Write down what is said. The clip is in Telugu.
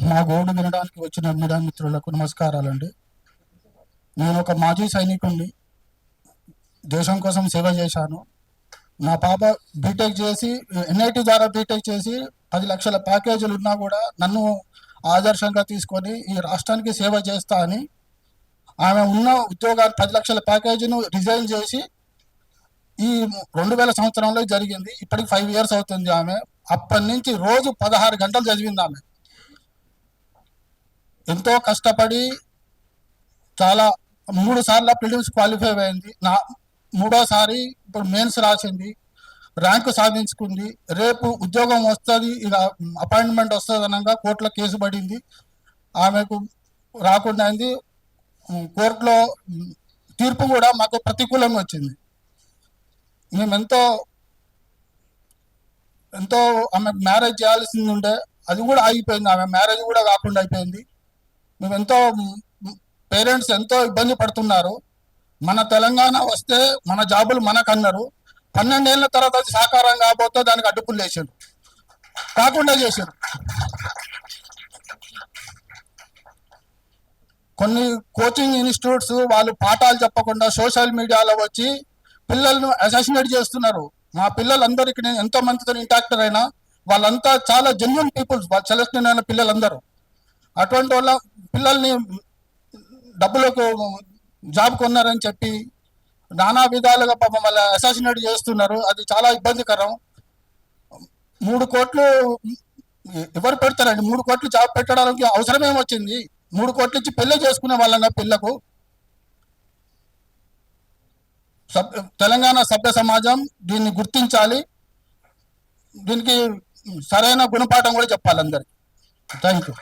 మా గోడు వినడానికి వచ్చిన మీడియా మిత్రులకు నమస్కారాలండి. నేను ఒక మాజీ సైనికుడిని, దేశం కోసం సేవ చేశాను. నా పాప బీటెక్ చేసి ఎన్ఐటి ద్వారా బీటెక్ చేసి 10 లక్షల ప్యాకేజీలు ఉన్నా కూడా నన్ను ఆదర్శంగా తీసుకొని ఈ రాష్ట్రానికి సేవ చేస్తా అని ఆమె ఉన్న ఉద్యోగాలు 10 లక్షల ప్యాకేజీను రిజైన్ చేసి ఈ 2000 సంవత్సరంలో జరిగింది. ఇప్పటికి 5 ఇయర్స్ అవుతుంది. ఆమె అప్పటి నుంచి రోజు 16 గంటలు చదివింది. ఆమె ఎంతో కష్టపడి చాలా 3 సార్లు ప్రిలిమ్స్ క్వాలిఫై అయింది. మూడోసారి ఇప్పుడు మెయిన్స్ రాసింది, ర్యాంకు సాధించుకుంది. రేపు ఉద్యోగం వస్తుంది, ఇక అపాయింట్మెంట్ వస్తుంది అనగా కోర్టులో కేసు పడింది. ఆమెకు రాకుండా అయింది. కోర్టులో తీర్పు కూడా మాకు ప్రతికూలంగా వచ్చింది. మేము ఎంతో ఆమె మ్యారేజ్ చేయాల్సింది ఉండే, అది కూడా ఆగిపోయింది. ఆమె మ్యారేజ్ కూడా కాకుండా అయిపోయింది. మేము ఎంతో పేరెంట్స్ ఎంతో ఇబ్బంది పడుతున్నారు. మన తెలంగాణ వస్తే మన జాబులు మనకన్నారు. 12 ఏళ్ళ తర్వాత అది సాకారం కాబోతే దానికి అడ్డుపులు వేసారు, కాకుండా చేశారు. కొన్ని కోచింగ్ ఇన్స్టిట్యూట్స్ వాళ్ళు పాఠాలు చెప్పకుండా సోషల్ మీడియాలో వచ్చి పిల్లలను అసాసినేట్ చేస్తున్నారు. మా పిల్లలందరికీ నేను ఎంతో మందితో ఇంటాక్టర్ అయినా వాళ్ళంతా చాలా జెన్యున్ పీపుల్స్, వాళ్ళు సెలెక్షన్ అయిన పిల్లలందరూ. అటువంటి వాళ్ళ పిల్లల్ని డబ్బులకు జాబ్ కొన్నారని చెప్పి నానా విధాలుగా పాపం వాళ్ళ అసాసినేట్ చేస్తున్నారు. అది చాలా ఇబ్బందికరం. 3 కోట్లు ఎవరు పెడతారండి? 3 కోట్లు జాబ్ పెట్టడానికి అవసరం ఏమొచ్చింది? 3 కోట్లు ఇచ్చి పెళ్లి చేసుకునే వాళ్ళంగా పిల్లకు. తెలంగాణ సభ్య సమాజం దీన్ని గుర్తించాలి. దీనికి సరైన గుణపాఠం కూడా చెప్పాలి అందరికి. Thank you.